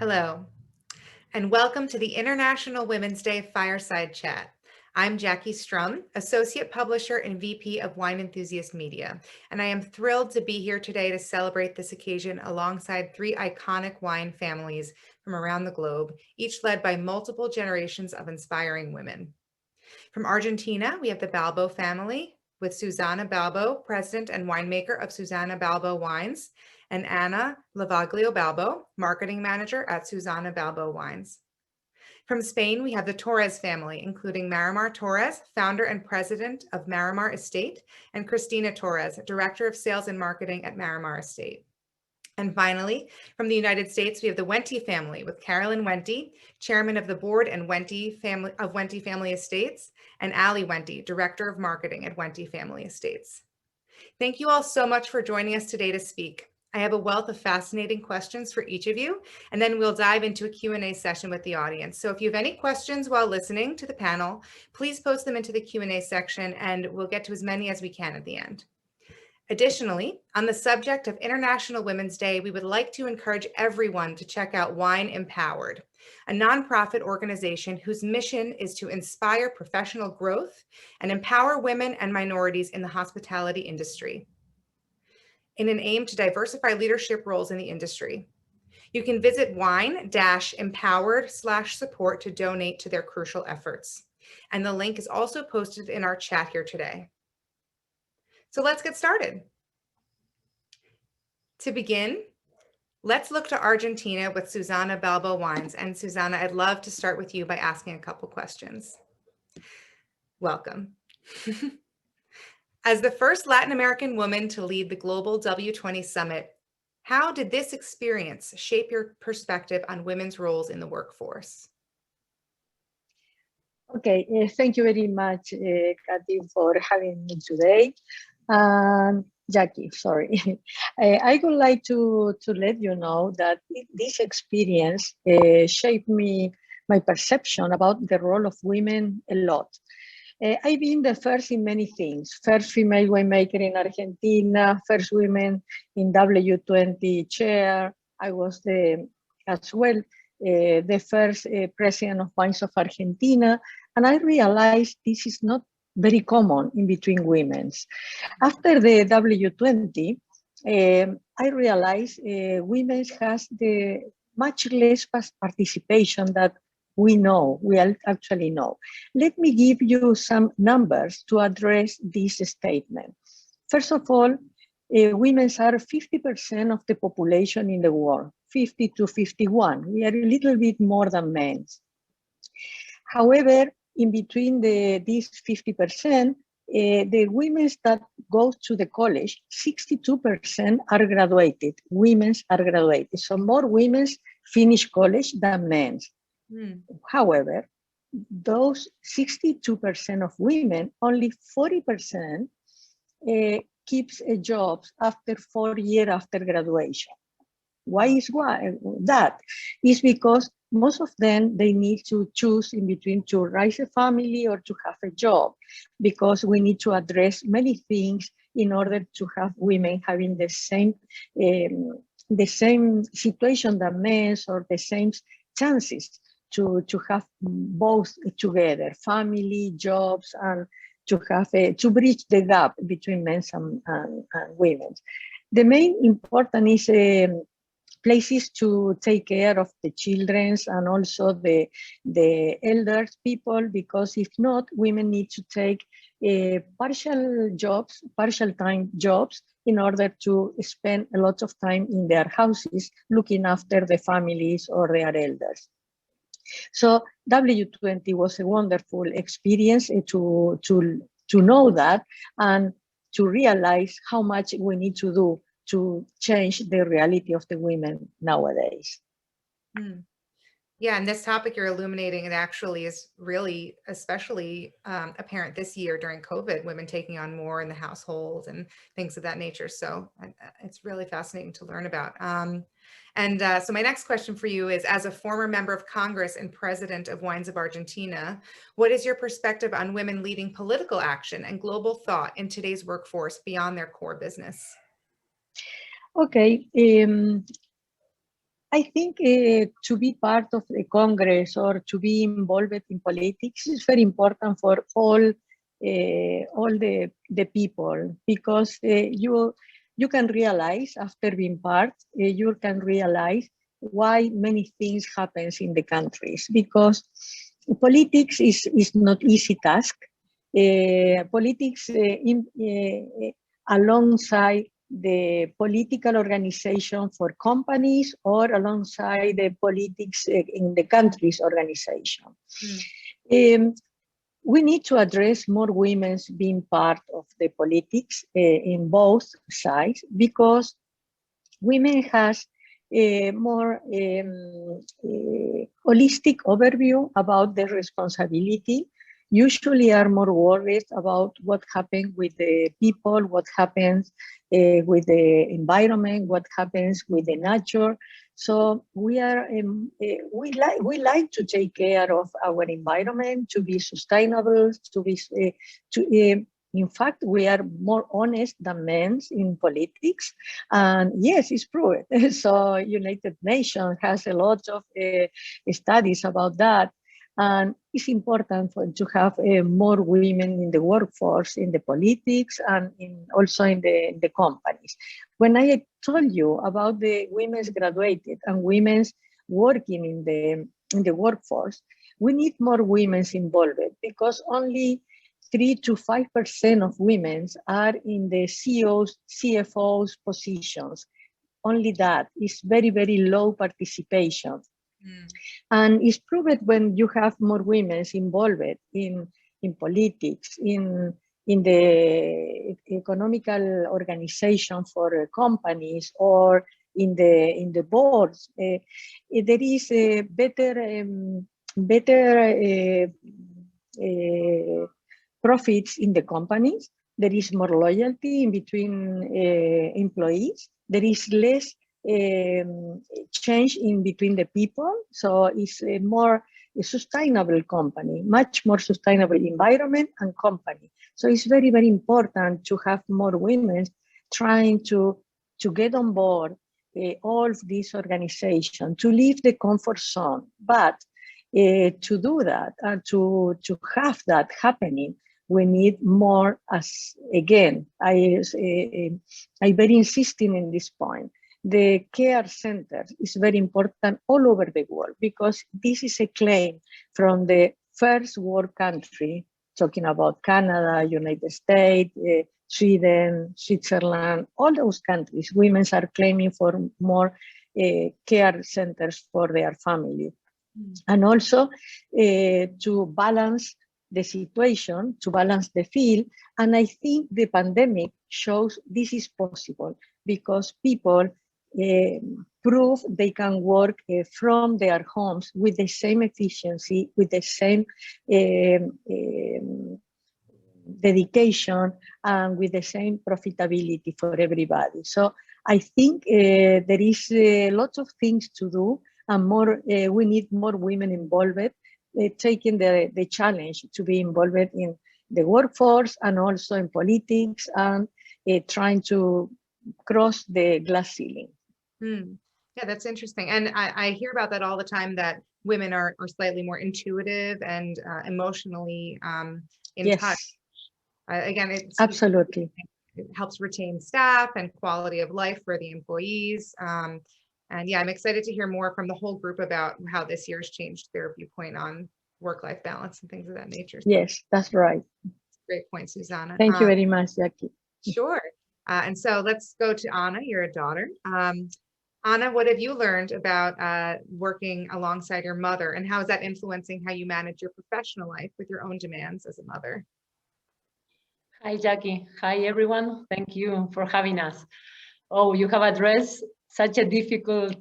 Hello, and welcome to the International Women's Day Fireside Chat. I'm Jackie Strum, Associate Publisher and VP of Wine Enthusiast Media, and I am thrilled to be here today to celebrate this occasion alongside three iconic wine families from around the globe, each led by multiple generations of inspiring women. From Argentina, we have the Balbo family, with Susana Balbo, president and winemaker of Susana Balbo Wines, and Ana Lovaglio Balbo, marketing manager at Susana Balbo Wines. From Spain, we have the Torres family, including Marimar Torres, founder and president of Marimar Estate, and Cristina Torres, director of sales and marketing at Marimar Estate. And finally, from the United States, we have the Wente family with Carolyn Wente, chairman of the board and Wente Family Estates, and Ali Wente, director of marketing at Wente Family Estates. Thank you all so much for joining us today to speak. I have a wealth of fascinating questions for each of you, and then we'll dive into a Q&A session with the audience. So if you have any questions while listening to the panel, please post them into the Q&A section, and we'll get to as many as we can at the end. Additionally, on the subject of International Women's Day, we would like to encourage everyone to check out Wine Empowered, a nonprofit organization whose mission is to inspire professional growth and empower women and minorities in the hospitality industry in an aim to diversify leadership roles in the industry. You can visit wine-empowered/support to donate to their crucial efforts. And the link is also posted in our chat here today. So let's get started. To begin, let's look to Argentina with Susana Balbo Wines. And Susana, I'd love to start with you by asking a couple questions. Welcome. As the first Latin American woman to lead the global W20 summit, how did this experience shape your perspective on women's roles in the workforce? Okay, thank you very much, Kathy, for having me today. Jackie, sorry. I would like to let you know that this experience shaped my perception about the role of women a lot. I've been the first in many things. First female winemaker in Argentina, first women in W20 chair. I was as well the first president of Wines of Argentina. And I realized this is not very common in between women. After the W20, I realized women has the much less participation that we actually know. Let me give you some numbers to address this statement. First of all, women are 50% of the population in the world, 50 to 51. We are a little bit more than men. However, in between these 50%, the women that go to the college, 62% are graduated. Women are graduated. So more women finish college than men. However, those 62% of women, only 40% keeps a job after 4 years after graduation. Why is that? Is because most of them, they need to choose in between to raise a family or to have a job, because we need to address many things in order to have women having the same situation that men, or the same chances to have both together, family, jobs, and to have to bridge the gap between men and women. The main important is places to take care of the children and also the elder people, because if not, women need to take partial time jobs in order to spend a lot of time in their houses looking after the families or their elders. So W20 was a wonderful experience to know that and to realize how much we need to do to change the reality of the women nowadays. Yeah, and this topic you're illuminating, it actually is really especially apparent this year during COVID, women taking on more in the household and things of that nature. So it's really fascinating to learn about. So my next question for you is, as a former member of Congress and president of Wines of Argentina, what is your perspective on women leading political action and global thought in today's workforce beyond their core business? Okay. I think to be part of the Congress or to be involved in politics is very important for all the people, because you can realize after being part, you can realize why many things happens in the countries, because politics is not easy task. Politics alongside the political organization for companies or alongside the politics in the country's organization. We need to address more women being part of the politics in both sides, because women has a more holistic overview about their responsibility, usually are more worried about what happens with the people, what happens with the environment, what happens with the nature. So we like to take care of our environment, to be sustainable, to be in fact, we are more honest than men in politics, and yes, it's proven. So United Nations has a lot of studies about that, and it's important to have more women in the workforce, in the politics, and also in the companies. When I told you about the women's graduated and women's working in the workforce, we need more women involved, because only 3 to 5% of women are in the CEOs, CFOs positions. Only that is very, very low participation. And it's proven when you have more women involved in politics, in the economical organization for companies, or in the boards, there is a better profits in the companies. There is more loyalty in between employees. There is less change in between the people. So it's a more sustainable company, much more sustainable environment and company. So it's very, very important to have more women trying to get on board all of this organization, to leave the comfort zone. But to do that and to have that happening, we need more. As again, I very insisting in this point. The care center is very important all over the world, because this is a claim from the first world country, talking about Canada, United States, Sweden, Switzerland, all those countries. Women are claiming for more care centers for their family. And also to balance the situation, to balance the field. And I think the pandemic shows this is possible, because people prove they can work from their homes with the same efficiency, with the same dedication, and with the same profitability for everybody. So I think there is lots of things to do, and more. We need more women involved, taking the challenge to be involved in the workforce and also in politics, and trying to cross the glass ceiling. Yeah, that's interesting. And I hear about that all the time, that women are slightly more intuitive and emotionally in touch. Again, it's absolutely. It helps retain staff and quality of life for the employees. And yeah, I'm excited to hear more from the whole group about how this year's changed their viewpoint on work-life balance and things of that nature. So yes, that's right. Great point, Susana. Thank you very much, Jackie. Sure. And so let's go to Anna, you're a daughter. Anna, what have you learned about working alongside your mother, and how is that influencing how you manage your professional life with your own demands as a mother? Hi, Jackie. Hi, everyone. Thank you for having us. Oh, you have addressed such a difficult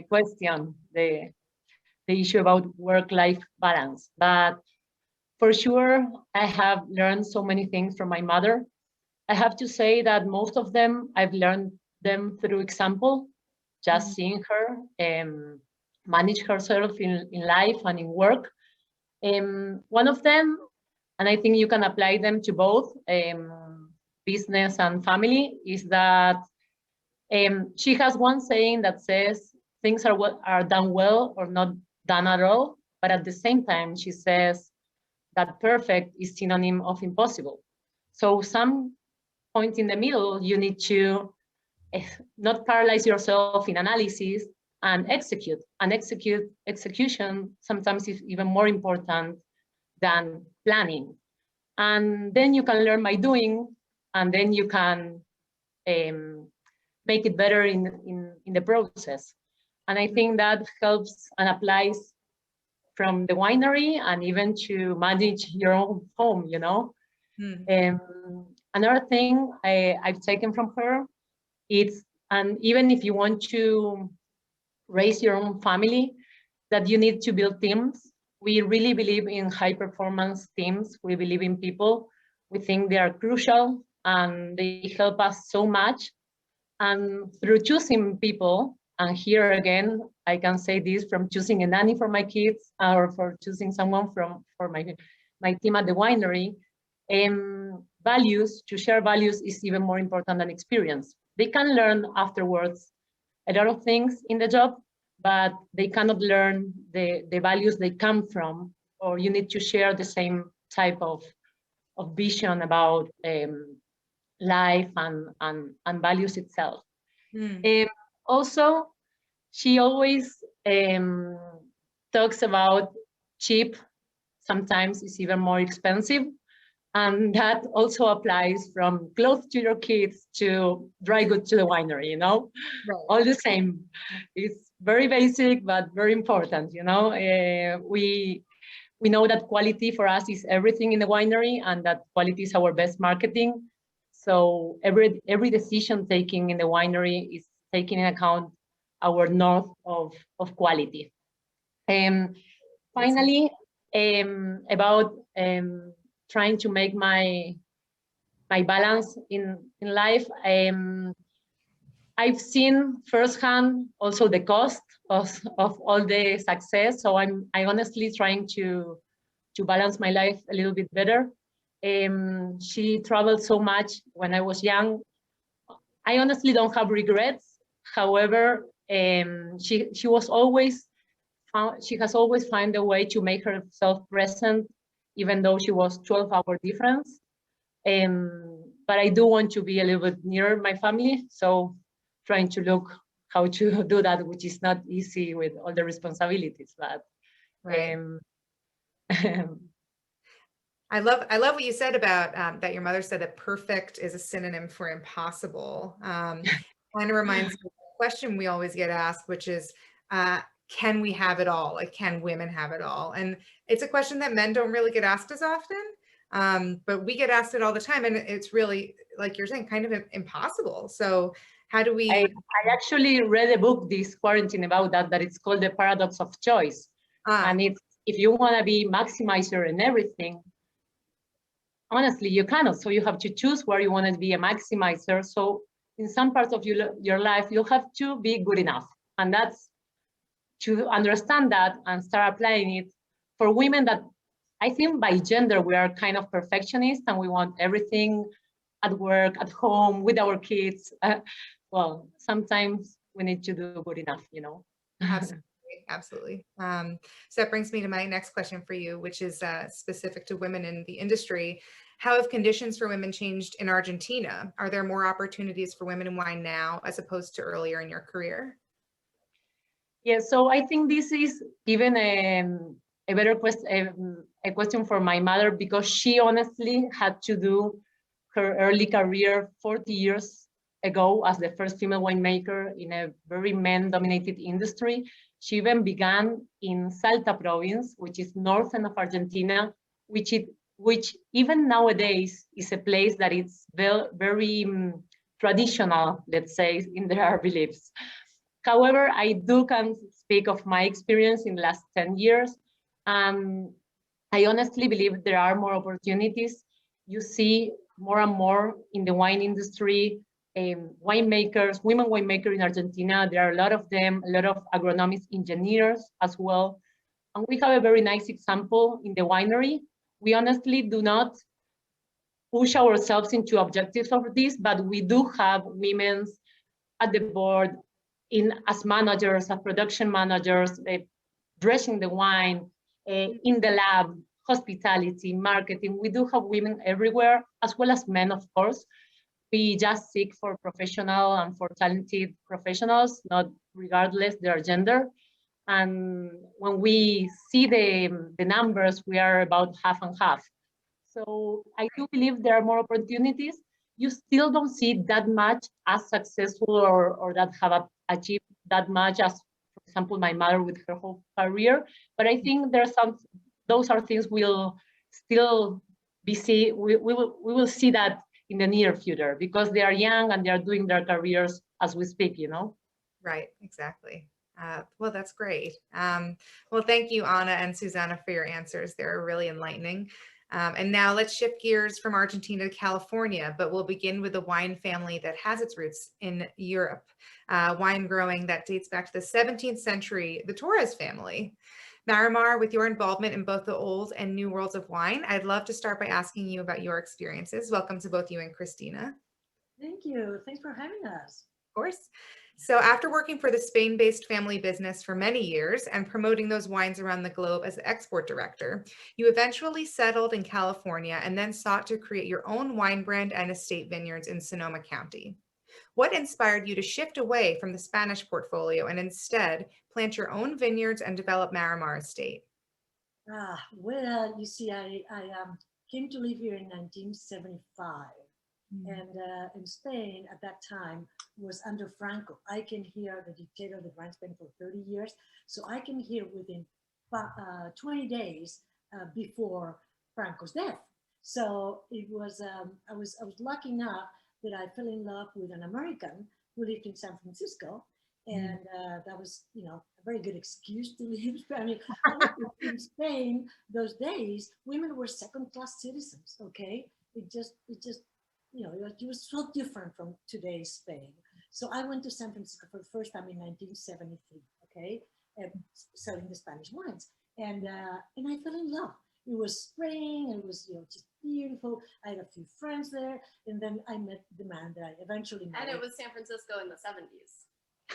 question, the issue about work-life balance. But for sure, I have learned so many things from my mother. I have to say that most of them, I've learned them through example, just seeing her manage herself in life and in work. One of them, and I think you can apply them to both business and family, is that she has one saying that says, things are done well or not done at all. But at the same time, she says that perfect is synonym of impossible. So some point in the middle, you need to not paralyze yourself in analysis and execute. And execution sometimes is even more important than planning. And then you can learn by doing, and then you can make it better in the process. And I think that helps and applies from the winery and even to manage your own home, you know. Another thing I've taken from her, and even if you want to raise your own family, that you need to build teams. We really believe in high performance teams. We believe in people. We think they are crucial and they help us so much. And through choosing people, and here again, I can say this from choosing a nanny for my kids or for choosing someone for my team at the winery, values, to share values is even more important than experience. They can learn afterwards a lot of things in the job, but they cannot learn the values they come from, or you need to share the same type of vision about life and values itself. Also, she always talks about cheap, sometimes it's even more expensive. And that also applies from clothes to your kids to dry goods to the winery, you know, right. All the same. It's very basic, but very important, you know. We know that quality for us is everything in the winery, and that quality is our best marketing. So every decision taking in the winery is taking into account our north of quality. Finally, about trying to make my balance in life. I've seen firsthand also the cost of all the success. So I'm honestly trying to balance my life a little bit better. She traveled so much when I was young. I honestly don't have regrets. However, she has always found a way to make herself present, even though she was 12-hour difference. But I do want to be a little bit nearer my family, so trying to look how to do that, which is not easy with all the responsibilities. But right. I love what you said about that your mother said that perfect is a synonym for impossible. Kind of reminds me of the question we always get asked, which is, can we have it all? Like, can women have it all? And it's a question that men don't really get asked as often, but we get asked it all the time. And it's really, like you're saying, kind of impossible. So how do we? I actually read a book this quarantine about that it's called The Paradox of Choice. And it's, if you want to be maximizer in everything, honestly, you cannot. So you have to choose where you want to be a maximizer. So in some parts of your life, you have to be good enough. And that's to understand that and start applying it. For women, that I think by gender, we are kind of perfectionists and we want everything at work, at home, with our kids. Well, sometimes we need to do good enough, you know. Absolutely. Absolutely. So that brings me to my next question for you, which is specific to women in the industry. How have conditions for women changed in Argentina? Are there more opportunities for women in wine now as opposed to earlier in your career? Yeah, so I think this is even a better question, a question for my mother, because she honestly had to do her early career 40 years ago as the first female winemaker in a very men-dominated industry. She even began in Salta province, which is northern of Argentina, which even nowadays is a place that is very traditional, let's say, in their beliefs. However, I can speak of my experience in the last 10 years. I honestly believe there are more opportunities. You see more and more in the wine industry, winemakers, women winemakers in Argentina. There are a lot of them, a lot of agronomist engineers as well. And we have a very nice example in the winery. We honestly do not push ourselves into objectives of this, but we do have women at the board, as managers, as production managers, dressing the wine, in the lab, hospitality, marketing. We do have women everywhere, as well as men, of course. We just seek for professional and for talented professionals, not regardless their gender. And when we see the numbers, we are about half and half. So I do believe there are more opportunities. You still don't see that much as successful or that have achieved that much as, for example, my mother with her whole career. But I think there's those are things we'll still we will see that in the near future, because they are young and they are doing their careers as we speak, you know? Right, exactly. Well, that's great. Well, thank you, Anna and Susana, for your answers. They're really enlightening. And now let's shift gears from Argentina to California, but we'll begin with a wine family that has its roots in Europe. Wine growing that dates back to the 17th century, the Torres family. Marimar, with your involvement in both the old and new worlds of wine, I'd love to start by asking you about your experiences. Welcome to both you and Cristina. Thank you. Thanks for having us. Of course. So after working for the Spain-based family business for many years and promoting those wines around the globe as the export director, you eventually settled in California and then sought to create your own wine brand and estate vineyards in Sonoma County. What inspired you to shift away from the Spanish portfolio and instead plant your own vineyards and develop Marimar Estate? Well, you see, I came to live here in 1975. And in Spain at that time was under Franco. I came here, the dictator of the Grand Spain, for 30 years. So I came here within 20 days before Franco's death. So it was, I was lucky enough that I fell in love with an American who lived in San Francisco. And that was, you know, a very good excuse to leave. I mean, in Spain, those days, women were second-class citizens, okay? It just, you know, it was so different from today's Spain. So I went to San Francisco for the first time in 1973, okay, selling the Spanish wines. And I fell in love. It was spring, and it was, you know, just beautiful. I had a few friends there, and then I met the man that I eventually met. And it was San Francisco in the 70s.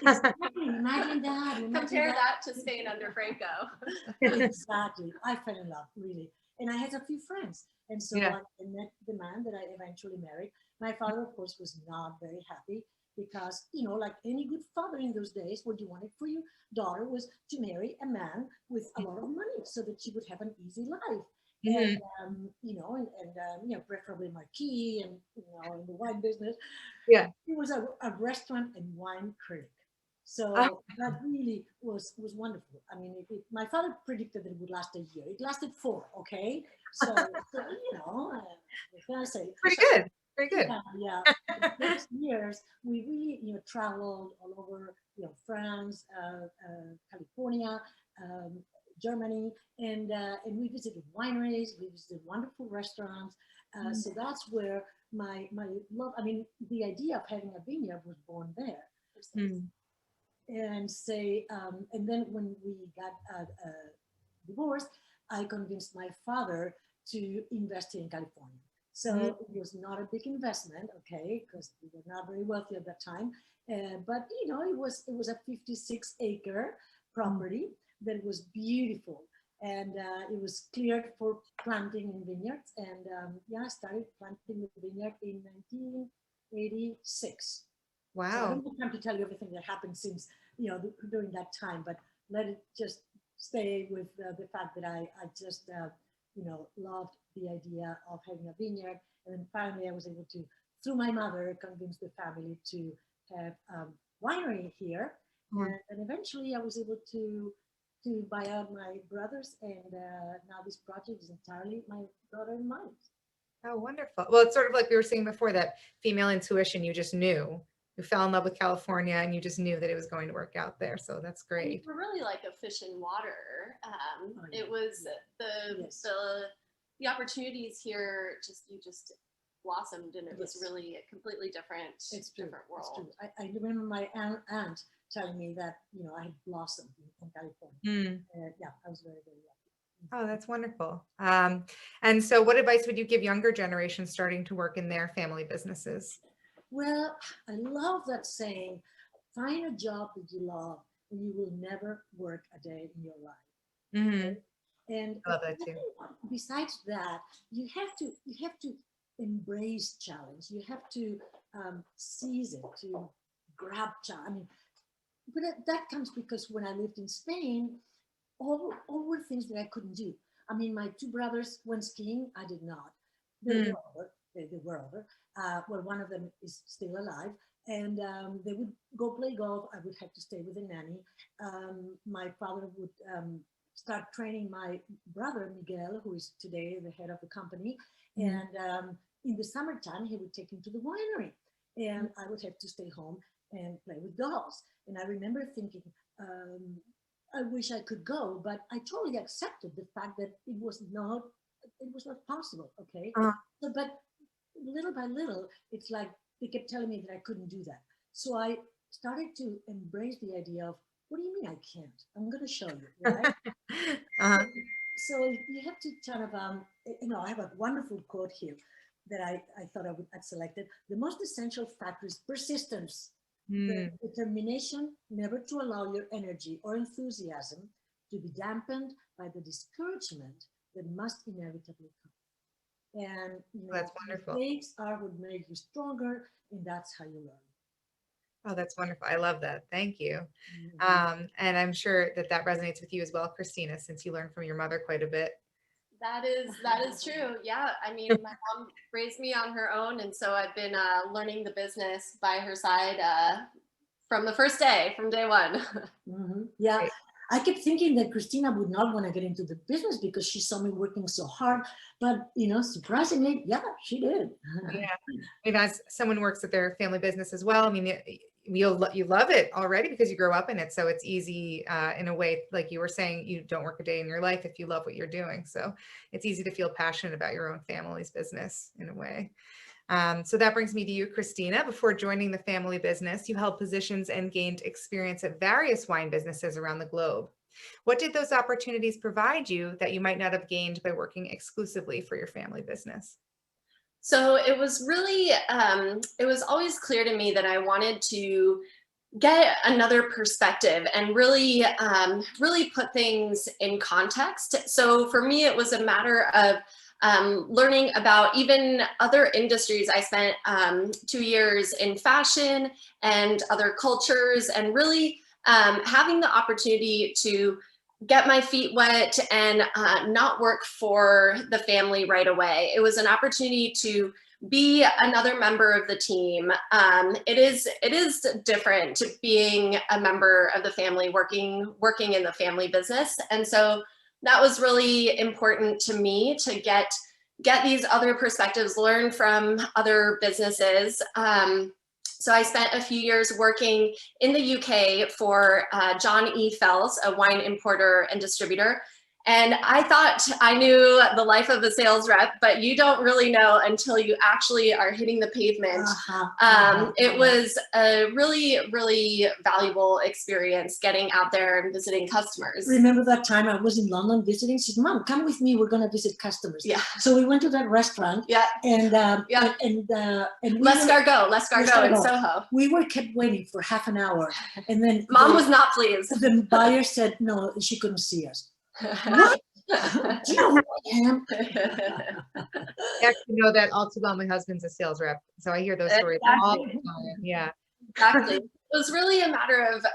Exactly. Imagine that. Compare that to Spain under Franco. Exactly. I fell in love, really. And I had a few friends. And so I met the man that I eventually married. My father, of course, was not very happy because, you know, like any good father in those days, what you wanted for your daughter was to marry a man with a lot of money so that she would have an easy life. And, you know, you know, preferably marquis and, you know, in the wine business. Yeah. He was a restaurant and wine critic. So that really was wonderful. I mean, my father predicted that it would last a year. It lasted 4, okay? So you know, what can I say? Pretty good. Very good. Yeah. The next years, we really, you know, traveled all over, you know, France, California, Germany, and we visited wineries. We visited wonderful restaurants. So that's where my love. I mean, the idea of having a vineyard was born there. And and then when we got divorced, I convinced my father to invest in California. So it was not a big investment, okay, because we were not very wealthy at that time. But you know, it was a 56-acre property that was beautiful, and it was cleared for planting in vineyards. And I started planting the vineyard in 1986. Wow. So I don't have time to tell you everything that happened since, you know, during that time, but let it just stay with the fact that I just, you know, loved the idea of having a vineyard. And then finally I was able to, through my mother, convince the family to have winery here. And eventually I was able to buy out my brothers, and now this project is entirely my daughter and mine. Oh, wonderful. Well, it's sort of like we were saying before, that female intuition, you just knew. You fell in love with California and you just knew that it was going to work out there. So that's great. We're really like a fish in water. It was the opportunities here, you just blossomed, and it was really a completely different world. I remember my aunt telling me that, you know, I had blossomed in California. Yeah, I was very, very lucky. Oh, that's wonderful. And so what advice would you give younger generations starting to work in their family businesses? Well, I love that saying, find a job that you love, and you will never work a day in your life. Mhm. And I love that too. besides that, you have to embrace challenge. You have to seize it, to grab challenge. I mean, but that comes because when I lived in Spain, all were things that I couldn't do. I mean, my two brothers went skiing. I did not. They were over. They were over. Well, one of them is still alive. And they would go play golf. I would have to stay with a nanny. My father would start training my brother, Miguel, who is today the head of the company. And in the summertime, he would take him to the winery. And I would have to stay home and play with dolls. And I remember thinking, I wish I could go, but I totally accepted the fact that it was not possible. Okay. So, but little by little, it's like they kept telling me that I couldn't do that. So I started to embrace the idea of, what do you mean I can't? I'm going to show you, right? So you have to kind of, I have a wonderful quote here that I thought I'd selected. The most essential factor is persistence. The determination never to allow your energy or enthusiasm to be dampened by the discouragement that must inevitably come. And that's wonderful. Mistakes are what make you stronger, and that's how you learn. Oh, that's wonderful. I love that. Thank you. And I'm sure that resonates with you as well, Cristina, since you learned from your mother quite a bit. That is true. Yeah. I mean, my mom raised me on her own. And so I've been learning the business by her side from the first day, from day one. Yeah. Right. I kept thinking that Cristina would not want to get into the business because she saw me working so hard. But, surprisingly, yeah, she did. Yeah. Maybe as someone who works at their family business as well, I mean, you love it already because you grow up in it. So it's easy in a way, like you were saying, you don't work a day in your life if you love what you're doing. So it's easy to feel passionate about your own family's business in a way. So that brings me to you, Cristina. Before joining the family business, you held positions and gained experience at various wine businesses around the globe. What did those opportunities provide you that you might not have gained by working exclusively for your family business? So it was really, it was always clear to me that I wanted to get another perspective and really, really put things in context. So for me, it was a matter of learning about even other industries. I spent 2 years in fashion and other cultures, and really having the opportunity to get my feet wet and not work for the family right away. It was an opportunity to be another member of the team. It is different to being a member of the family, working in the family business. And so that was really important to me, to get these other perspectives, learn from other businesses. So I spent a few years working in the UK for John E. Fells, a wine importer and distributor. And I thought I knew the life of a sales rep, but you don't really know until you actually are hitting the pavement. It was a really, really valuable experience getting out there and visiting customers. Remember that time I was in London visiting? She said, "Mom, come with me. We're going to visit customers." Yeah. So we went to that restaurant. Yeah. And L'escargot in Soho. We were kept waiting for half an hour, and then Mom was not pleased. The buyer said no, she couldn't see us. What? Do you know who I am? I actually know that all too well. My husband's a sales rep, so I hear those stories all the time. Yeah, exactly. It was really a matter of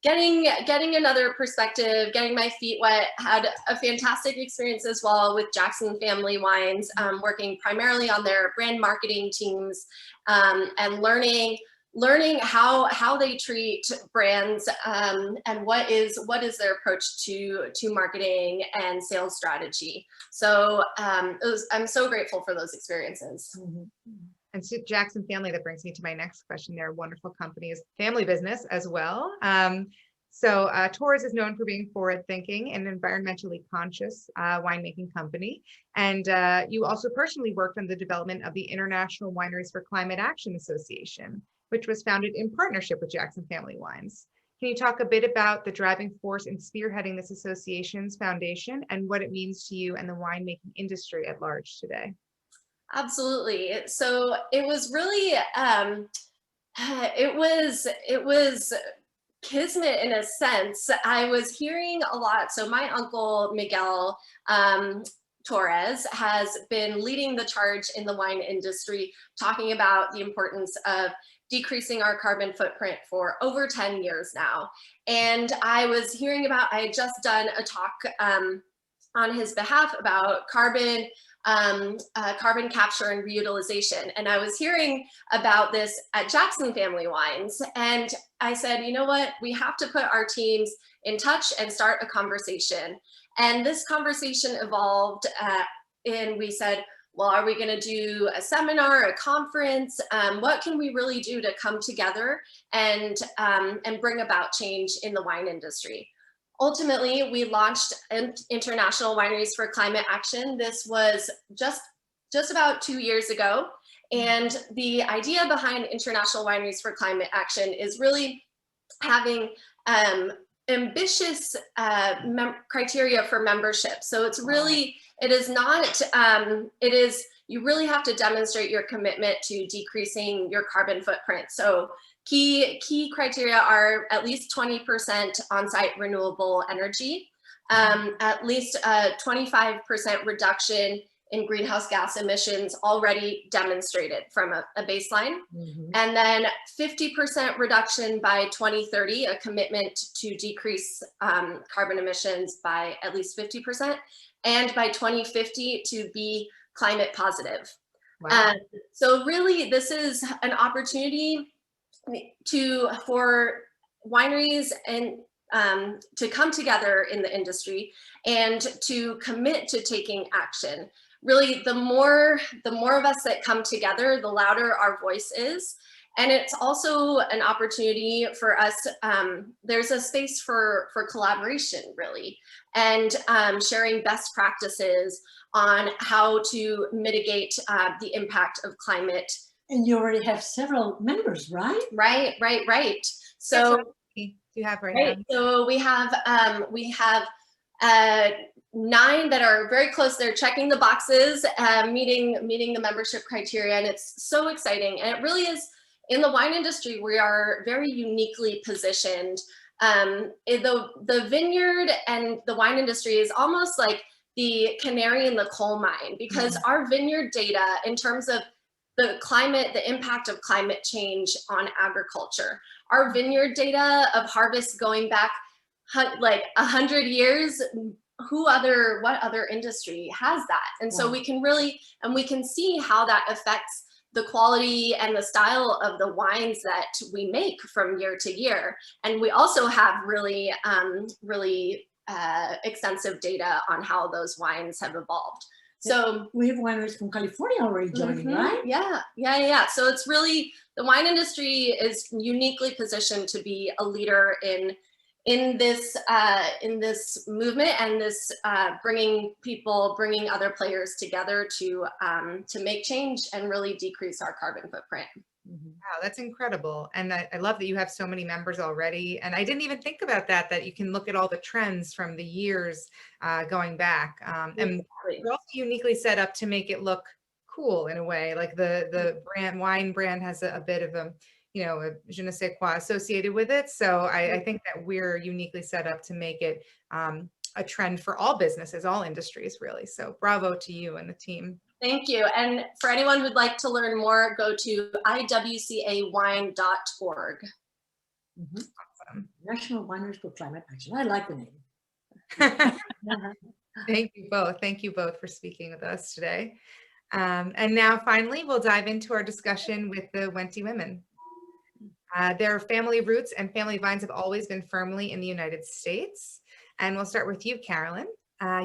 getting another perspective, getting my feet wet. Had a fantastic experience as well with Jackson Family Wines, working primarily on their brand marketing teams, and learning how they treat brands, and what is their approach to marketing and sales strategy. So I'm so grateful for those experiences. And so Jackson Family, that brings me to my next question. They're a wonderful company, family business as well. So Torres is known for being forward-thinking and environmentally conscious winemaking company. And you also personally worked on the development of the International Wineries for Climate Action Association, which was founded in partnership with Jackson Family Wines. Can you talk a bit about the driving force in spearheading this association's foundation and what it means to you and the winemaking industry at large today? Absolutely. So it was really It was kismet in a sense. I was hearing a lot. So my uncle Miguel Torres has been leading the charge in the wine industry, talking about the importance of decreasing our carbon footprint for over 10 years now. And I was hearing about, I had just done a talk on his behalf about carbon capture and reutilization. And I was hearing about this at Jackson Family Wines. And I said, you know what, we have to put our teams in touch and start a conversation. And this conversation evolved and we said, well, are we going to do a seminar, a conference? What can we really do to come together and bring about change in the wine industry? Ultimately, we launched International Wineries for Climate Action. This was just about 2 years ago. And the idea behind International Wineries for Climate Action is really having ambitious criteria for membership. So it's really, it is not, it is, you really have to demonstrate your commitment to decreasing your carbon footprint. So key criteria are at least 20% on-site renewable energy, at least a 25% reduction in greenhouse gas emissions already demonstrated from a baseline. And then 50% reduction by 2030, a commitment to decrease carbon emissions by at least 50%, and by 2050 to be climate positive. Wow. So really, this is an opportunity for wineries and to come together in the industry and to commit to taking action. Really, the more of us that come together, the louder our voice is. And it's also an opportunity for us, there's a space for collaboration, really, and sharing best practices on how to mitigate the impact of climate. And you already have several members, right? Right. So you have right now. So we have 9 that are very close. They're checking the boxes, meeting the membership criteria, and it's so exciting. And it really is, in the wine industry, we are very uniquely positioned. The vineyard and the wine industry is almost like the canary in the coal mine, because our vineyard data in terms of the climate, the impact of climate change on agriculture, our vineyard data of harvest going back like 100 years, what other industry has that? And so we can really, and we can see how that affects the quality and the style of the wines that we make from year to year. And we also have really extensive data on how those wines have evolved. So we have wineries from California already joining, right? Yeah. So it's really, the wine industry is uniquely positioned to be a leader in this movement, and this bringing other players together to make change and really decrease our carbon footprint. Wow, that's incredible. And I love that you have so many members already. And I didn't even think about that you can look at all the trends from the years going back. And we're also uniquely set up to make it look cool in a way. Like the wine brand has a bit of a, a je ne sais quoi associated with it. So I think that we're uniquely set up to make it a trend for all businesses, all industries, really. So bravo to you and the team. Thank you. And for anyone who'd like to learn more, go to iwcawine.org. Awesome. National Wineries for Climate Action. I like the name. Thank you both. Thank you both for speaking with us today. And now finally, we'll dive into our discussion with the Wente women. Their family roots and family vines have always been firmly in the United States. And we'll start with you, Carolyn.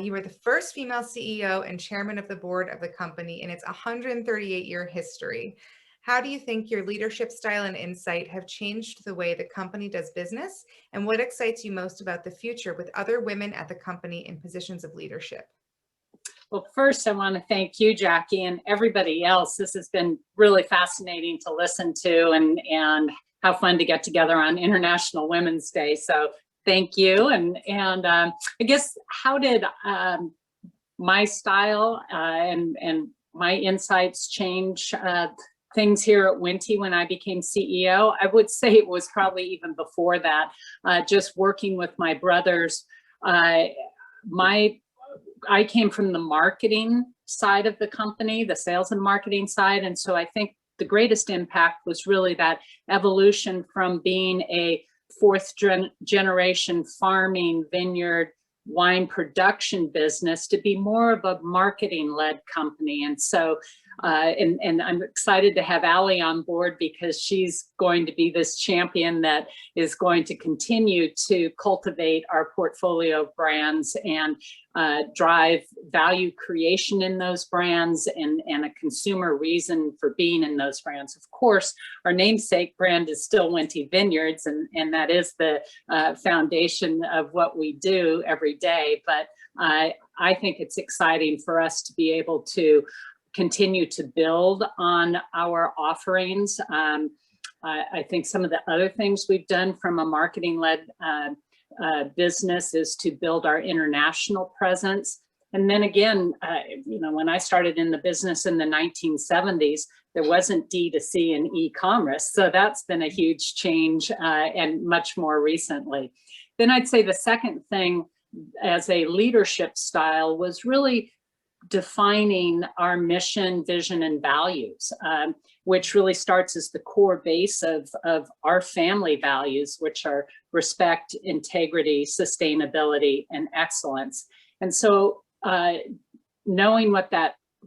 You were the first female CEO and chairman of the board of the company in its 138-year history. How do you think your leadership style and insight have changed the way the company does business? And what excites you most about the future with other women at the company in positions of leadership? Well, first, I want to thank you, Jackie, and everybody else. This has been really fascinating to listen to, and how fun to get together on International Women's Day. So thank you. And I guess, how did my style and my insights change things here at Wente when I became CEO. I would say it was probably even before that, just working with my brothers. I came from the marketing side of the company, the sales and marketing side. And so I think the greatest impact was really that evolution from being a fourth generation farming vineyard wine production business to be more of a marketing led company. And so and I'm excited to have Allie on board because she's going to be this champion that is going to continue to cultivate our portfolio of brands and drive value creation in those brands and a consumer reason for being in those brands. Of course, our namesake brand is still Wente Vineyards, and that is the foundation of what we do every day. But I think it's exciting for us to be able to continue to build on our offerings. I think some of the other things we've done from a marketing-led business is to build our international presence. And then again, you know, when I started in the business in the 1970s, there wasn't D2C and e-commerce. So that's been a huge change and much more recently. Then I'd say the second thing as a leadership style was really defining our mission, vision, and values, which really starts as the core base of our family values, which are respect, integrity, sustainability, and excellence. And so knowing what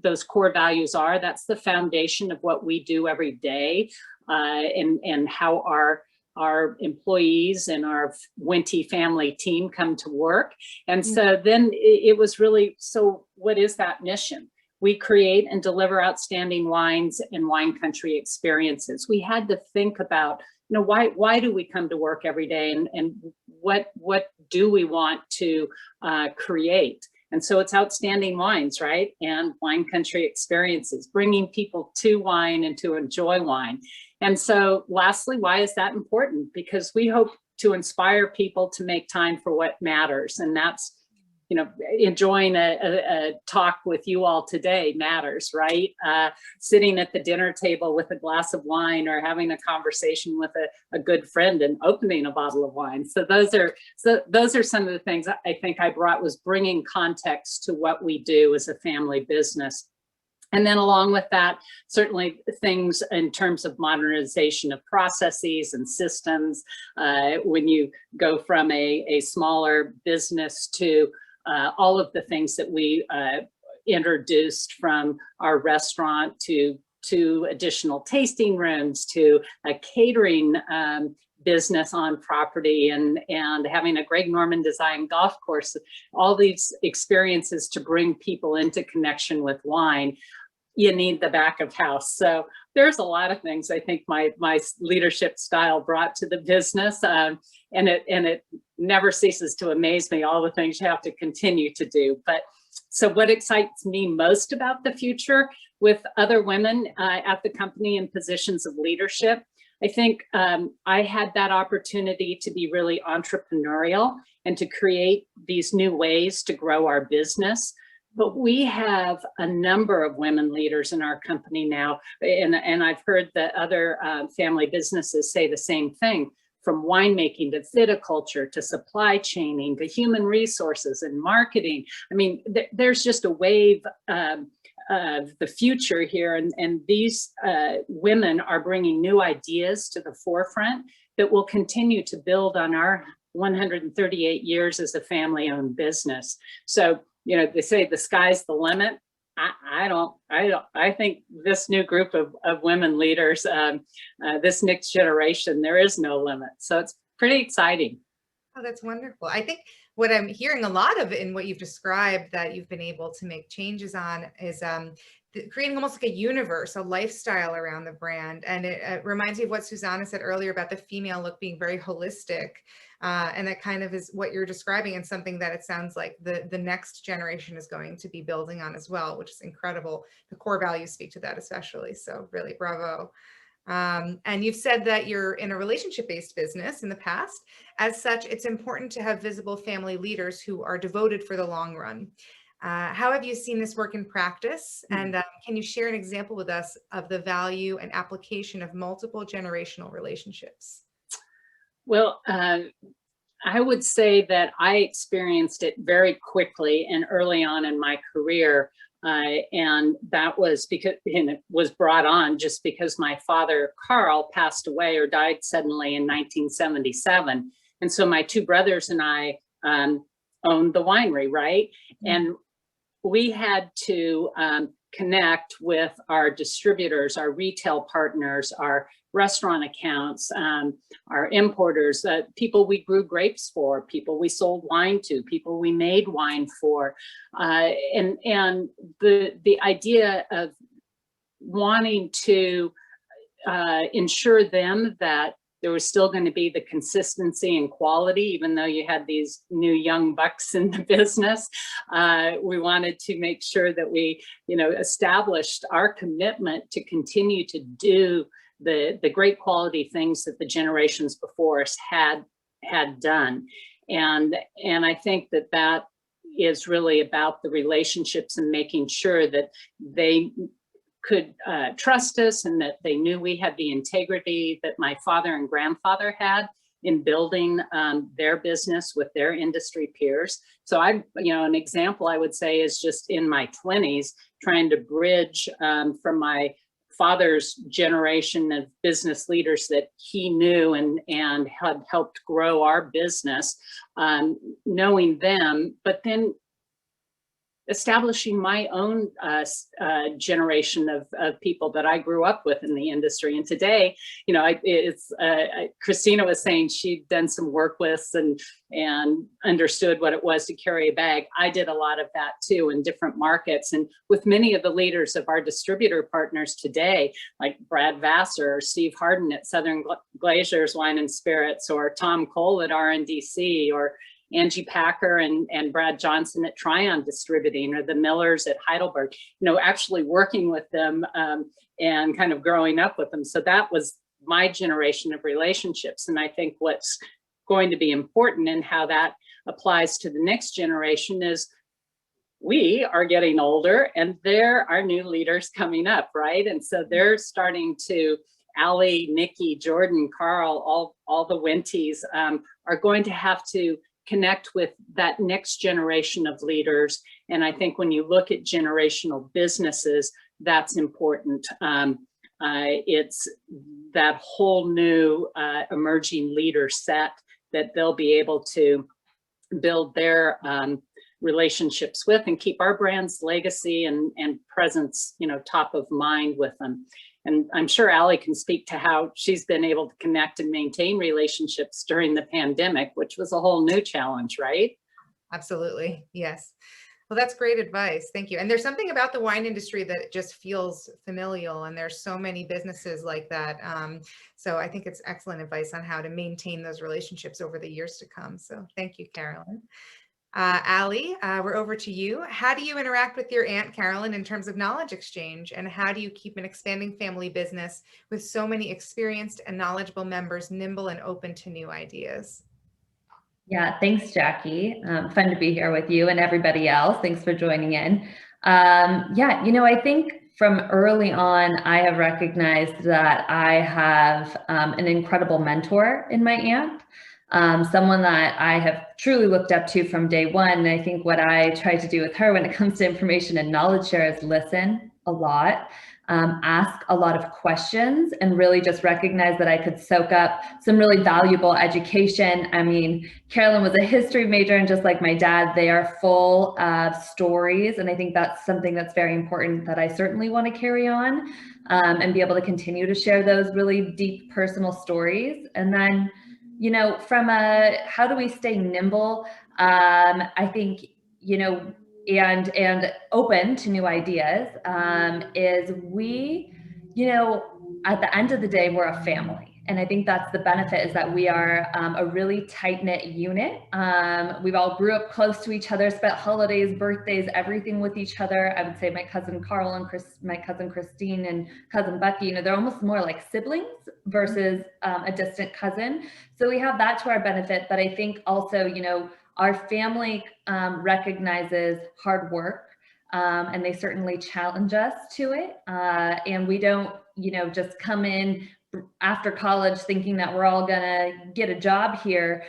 those core values are, that's the foundation of what we do every day, and how our employees and our Wente family team come to work. And so then it was really, so what is that mission? We create and deliver outstanding wines and wine country experiences. We had to think about, you know, why do we come to work every day, and what do we want to create? And so it's outstanding wines, right? And wine country experiences, bringing people to wine and to enjoy wine. And so lastly, why is that important? Because we hope to inspire people to make time for what matters. And that's, you know, enjoying a talk with you all today matters, right? Sitting at the dinner table with a glass of wine, or having a conversation with a good friend and opening a bottle of wine. So those are some of the things I think I brought, was bringing context to what we do as a family business. And then along with that, certainly things in terms of modernization of processes and systems. When you go from a smaller business to all of the things that we introduced, from our restaurant to additional tasting rooms, to a catering business on property, and having a Greg Norman design golf course, all these experiences to bring people into connection with wine. You need the back of house. So there's a lot of things I think my leadership style brought to the business, and it never ceases to amaze me, all the things you have to continue to do. But so what excites me most about the future with other women at the company in positions of leadership, I think I had that opportunity to be really entrepreneurial and to create these new ways to grow our business. But we have a number of women leaders in our company now, and I've heard that other family businesses say the same thing, from winemaking to viticulture to supply chaining to human resources and marketing. I mean, there's just a wave of the future here, and these women are bringing new ideas to the forefront that will continue to build on our 138 years as a family-owned business. So, you know, they say the sky's the limit. I think this new group of women leaders, this next generation, there is no limit. So it's pretty exciting. Oh, that's wonderful. I think what I'm hearing a lot of in what you've described that you've been able to make changes on is creating almost like a universe, a lifestyle around the brand. And it reminds me of what Susana said earlier about the female look being very holistic. And that kind of is what you're describing, and something that it sounds like the next generation is going to be building on as well, which is incredible. The core values speak to that especially. So really, bravo. And you've said that you're in a relationship-based business in the past. As such, it's important to have visible family leaders who are devoted for the long run. How have you seen this work in practice? And can you share an example with us of the value and application of multiple generational relationships? Well, I would say that I experienced it very quickly and early on in my career. And that was because, and it was brought on just because my father, Carl, passed away or died suddenly in 1977. And so my two brothers and I owned the winery, right? And we had to connect with our distributors, our retail partners, our restaurant accounts, our importers, people we grew grapes for, people we sold wine to, people we made wine for. And the idea of wanting to ensure them that there was still going to be the consistency and quality, even though you had these new young bucks in the business. We wanted to make sure that we, established our commitment to continue to do the great quality things that the generations before us had done. And I think that is really about the relationships and making sure that they could trust us and that they knew we had the integrity that my father and grandfather had in building their business with their industry peers. So an example I would say is just in my 20s, trying to bridge from my father's generation of business leaders that he knew and had helped grow our business, knowing them, but then establishing my own generation of people that I grew up with in the industry. And today, Cristina was saying she'd done some work lists and understood what it was to carry a bag. I did a lot of that too in different markets. And with many of the leaders of our distributor partners today, like Brad Vassar or Steve Harden at Southern Glazers Wine and Spirits, or Tom Cole at RNDC, or Angie Packer and Brad Johnson at Tryon Distributing, or the Millers at Heidelberg, actually working with them and kind of growing up with them. So that was my generation of relationships. And I think what's going to be important and how that applies to the next generation is we are getting older and there are new leaders coming up, right? And so they're starting to, Allie, Nikki, Jordan, Carl, all the Wentes are going to have to connect with that next generation of leaders. And I think when you look at generational businesses, that's important. It's that whole new emerging leader set that they'll be able to build their relationships with and keep our brand's legacy and presence, top of mind with them. And I'm sure Allie can speak to how she's been able to connect and maintain relationships during the pandemic, which was a whole new challenge, right? Absolutely. Yes. Well, that's great advice. Thank you. And there's something about the wine industry that just feels familial, and there's so many businesses like that. So I think it's excellent advice on how to maintain those relationships over the years to come. So thank you, Carolyn. Allie, we're over to you. How do you interact with your Aunt Carolyn in terms of knowledge exchange, and how do you keep an expanding family business with so many experienced and knowledgeable members nimble and open to new ideas? Yeah, thanks, Jackie. Fun to be here with you and everybody else. Thanks for joining in. I think from early on, I have recognized that I have an incredible mentor in my aunt. Someone that I have truly looked up to from day one. And I think what I try to do with her when it comes to information and knowledge share is listen a lot, ask a lot of questions, and really just recognize that I could soak up some really valuable education. I mean, Carolyn was a history major, and just like my dad, they are full of stories. And I think that's something that's very important that I certainly want to carry on and be able to continue to share those really deep personal stories. And then, from how do we stay nimble? I think, and open to new ideas is we, at the end of the day, we're a family. And I think that's the benefit, is that we are a really tight-knit unit. We've all grew up close to each other, spent holidays, birthdays, everything with each other. I would say my cousin Carl and my cousin Christine and cousin Bucky, they're almost more like siblings versus a distant cousin. So we have that to our benefit. But I think also, Our family recognizes hard work, and they certainly challenge us to it. And we don't, just come in after college thinking that we're all gonna get a job here.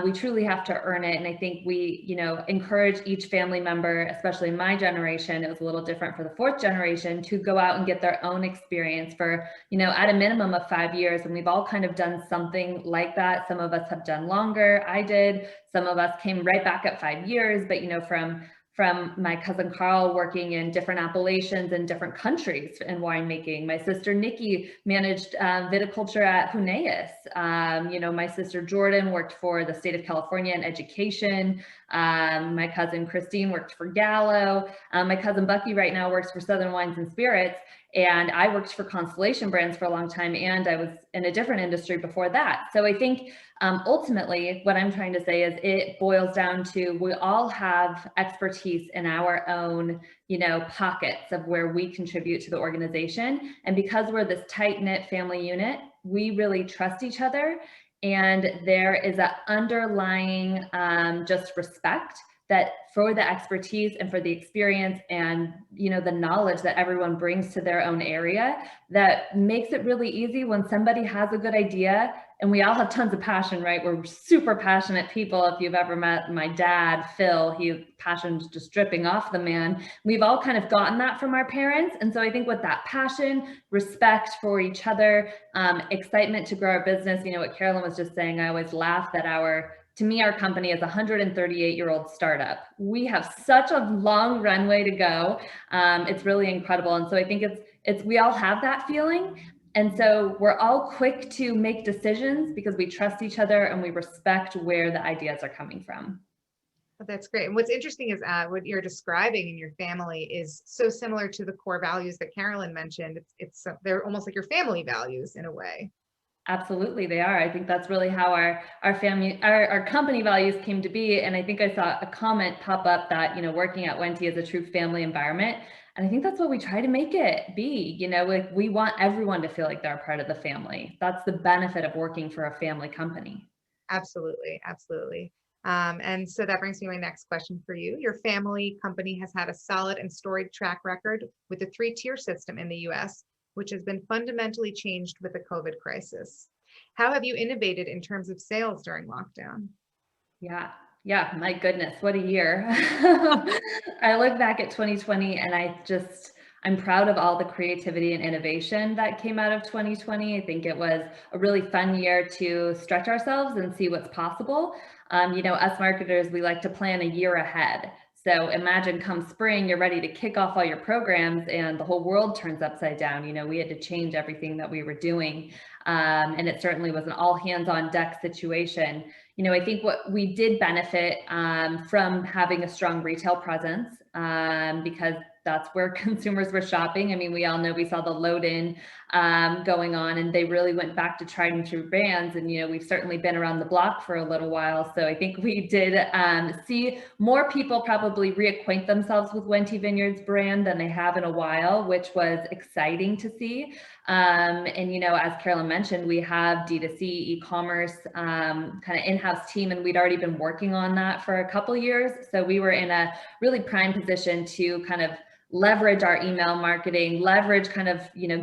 We truly have to earn it. And I think we, encourage each family member, especially in my generation, it was a little different for the fourth generation, to go out and get their own experience for, at a minimum of 5 years. And we've all kind of done something like that. Some of us have done longer. I did. Some of us came right back at 5 years, but from my cousin Carl working in different appellations in different countries in winemaking. My sister Nikki managed viticulture at Huneeus. My sister Jordan worked for the state of California in education. My cousin Christine worked for Gallo. My cousin Bucky right now works for Southern Wines and Spirits. And I worked for Constellation Brands for a long time, and I was in a different industry before that. So I think ultimately what I'm trying to say is it boils down to, we all have expertise in our own, pockets of where we contribute to the organization. And because we're this tight-knit family unit, we really trust each other. And there is an underlying just respect that for the expertise and for the experience and, the knowledge that everyone brings to their own area, that makes it really easy when somebody has a good idea. And we all have tons of passion, right? We're super passionate people. If you've ever met my dad, Phil, passion's just dripping off the man. We've all kind of gotten that from our parents. And so I think with that passion, respect for each other, excitement to grow our business, what Carolyn was just saying, I always laugh that to me, our company is a 138-year-old startup. We have such a long runway to go. It's really incredible. And so I think we all have that feeling. And so we're all quick to make decisions because we trust each other and we respect where the ideas are coming from. Well, that's great. And what's interesting is what you're describing in your family is so similar to the core values that Carolyn mentioned. They're almost like your family values in a way. Absolutely, they are. I think that's really how our company values came to be. And I think I saw a comment pop up that, working at Wente is a true family environment. And I think that's what we try to make it be. We want everyone to feel like they're a part of the family. That's the benefit of working for a family company. Absolutely, absolutely. And so that brings me to my next question for you. Your family company has had a solid and storied track record with the 3-tier system in the US, which has been fundamentally changed with the COVID crisis. How have you innovated in terms of sales during lockdown? Yeah, my goodness, what a year. I look back at 2020 and I'm proud of all the creativity and innovation that came out of 2020. I think it was a really fun year to stretch ourselves and see what's possible. Us marketers, we like to plan a year ahead. So imagine come spring, you're ready to kick off all your programs and the whole world turns upside down. We had to change everything that we were doing. And it certainly was an all hands on deck situation. I think what we did benefit from having a strong retail presence because that's where consumers were shopping. I mean, we all know we saw the load in going on and they really went back to tried and true brands. And, we've certainly been around the block for a little while. So I think we did see more people probably reacquaint themselves with Wente Vineyard's brand than they have in a while, which was exciting to see. And, as Carolyn mentioned, we have D2C e-commerce kind of in-house team, and we'd already been working on that for a couple years. So we were in a really prime position to kind of leverage our email marketing, leverage kind of,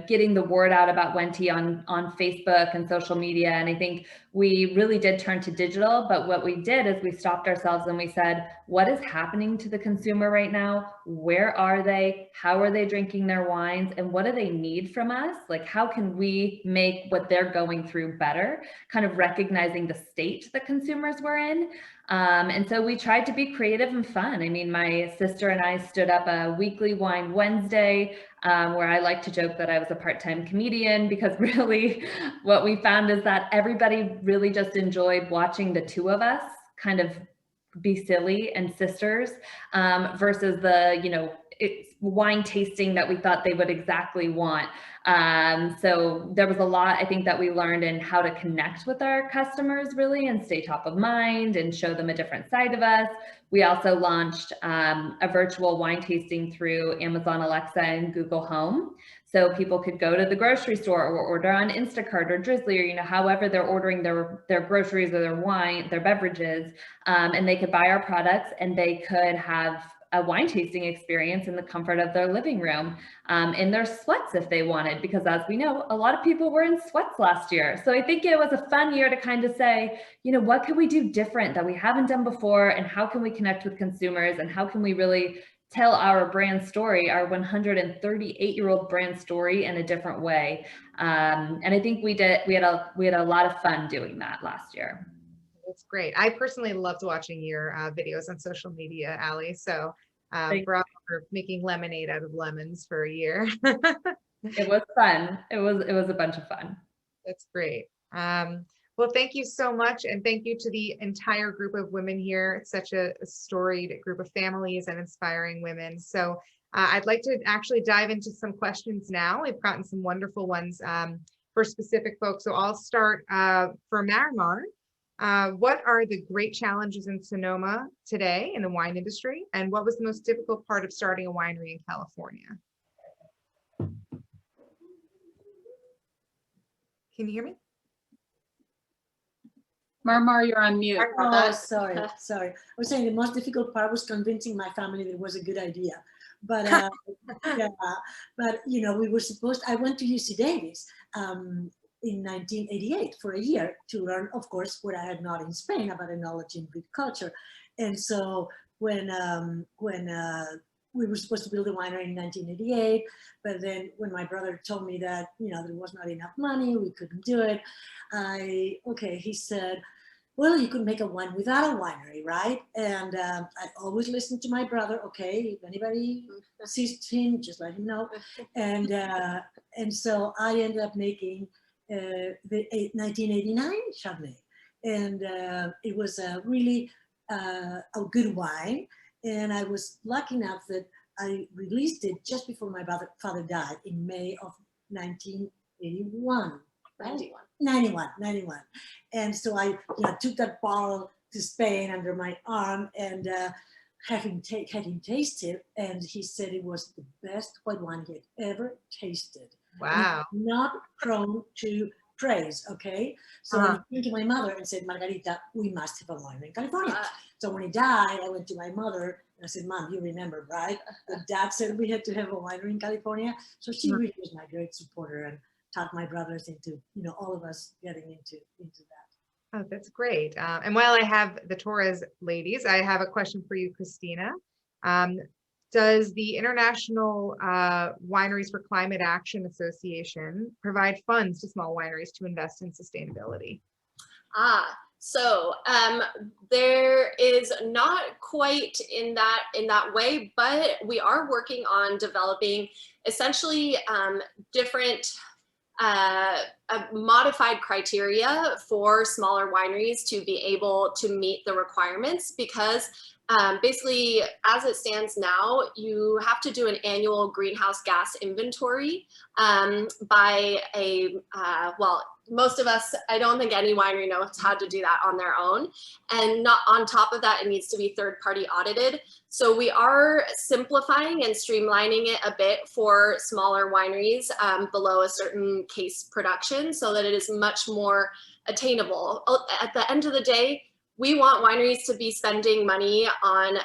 getting the word out about Wente on Facebook and social media. And I think we really did turn to digital, but what we did is we stopped ourselves and we said, what is happening to the consumer right now? Where are they? How are they drinking their wines? And what do they need from us? Like, how can we make what they're going through better? Kind of recognizing the state that consumers were in. And so we tried to be creative and fun. I mean, my sister and I stood up a weekly Wine Wednesday where I like to joke that I was a part-time comedian, because really what we found is that everybody really just enjoyed watching the two of us kind of be silly and sisters versus the, it's wine tasting that we thought they would exactly want. So there was a lot, I think, that we learned in how to connect with our customers really and stay top of mind and show them a different side of us. We also launched a virtual wine tasting through Amazon Alexa and Google Home. So people could go to the grocery store or order on Instacart or Drizzly, or, you know, however they're ordering their groceries or their wine, their beverages, and they could buy our products and they could have a wine tasting experience in the comfort of their living room, in their sweats if they wanted, because as we know, a lot of people were in sweats last year. So I think it was a fun year to kind of say, you know, what can we do different that we haven't done before, and how can we connect with consumers, and how can we really tell our brand story, our 138-year-old brand story, in a different way. And I think we had a lot of fun doing that last year. That's great. I personally loved watching your videos on social media, Allie. So bravo for making lemonade out of lemons for a year. It was fun. It was a bunch of fun. That's great. Well, thank you so much. And thank you to the entire group of women here. It's such a storied group of families and inspiring women. So I'd like to actually dive into some questions now. We've gotten some wonderful ones for specific folks. So I'll start for Marimar. What are the great challenges in Sonoma today in the wine industry? And what was the most difficult part of starting a winery in California? Can you hear me? Marimar, you're on mute. Oh, sorry. I was saying the most difficult part was convincing my family that it was a good idea. But yeah, but you know, I went to UC Davis in 1988 for a year to learn, of course, what I had not in Spain about a knowledge in Greek culture. And so when we were supposed to build a winery in 1988, but then when my brother told me that, you know, there was not enough money, we couldn't do it. He said, well, you could make a wine without a winery, right? And I always listened to my brother. Okay, if anybody sees him, just let him know. And so I ended up making the 1989 Chardonnay, and it was a really a good wine. And I was lucky enough that I released it just before my father died in May of 1981. 91. And so I took that bottle to Spain under my arm and had him taste it, and he said it was the best white wine he had ever tasted. Wow. Not prone to praise, okay? So I went to my mother and said, Margarita, we must have a winery in California. So when he died, I went to my mother and I said, Mom, you remember, right? The dad said we had to have a winery in California. So she really was my great supporter and taught my brothers into, all of us getting into that. Oh, that's great. And while I have the Torres ladies, I have a question for you, Cristina. Does the International Wineries for Climate Action Association provide funds to small wineries to invest in sustainability? So there is not quite in that way, but we are working on developing essentially different modified criteria for smaller wineries to be able to meet the requirements, because basically, as it stands now, you have to do an annual greenhouse gas inventory by most of us, I don't think any winery knows how to do that on their own. And not on top of that, it needs to be third-party audited. So we are simplifying and streamlining it a bit for smaller wineries below a certain case production so that it is much more attainable. At the end of the day, we want wineries to be spending money on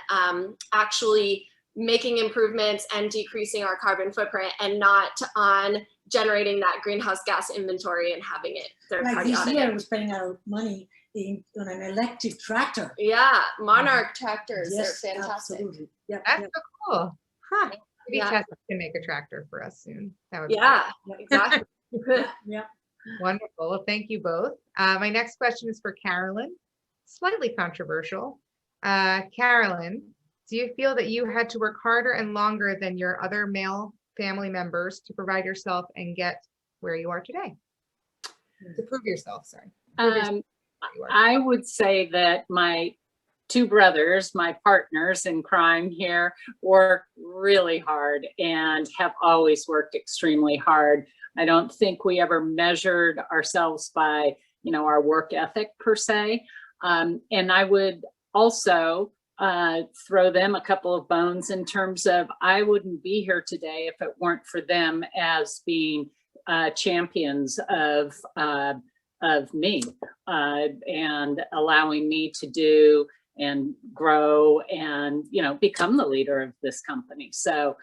actually making improvements and decreasing our carbon footprint, and not on generating that greenhouse gas inventory and having it third-party audited. This year we're spending our money on an electric tractor. Yeah, Monarch tractors, yes, they're fantastic. Absolutely. Yep, That's so cool. Huh. Maybe Yeah. Tesla can make a tractor for us soon. That would be Exactly. Yeah. wonderful. Well, thank you both. My next question is for Carolyn. Slightly controversial. Carolyn, do you feel that you had to work harder and longer than your other male family members to provide yourself and get where you are today? To prove yourself, sorry. I would say that my two brothers, my partners in crime here, work really hard and have always worked extremely hard. I don't think we ever measured ourselves by, our work ethic per se. And I would also throw them a couple of bones in terms of I wouldn't be here today if it weren't for them as being champions of me and allowing me to do and grow and, become the leader of this company. So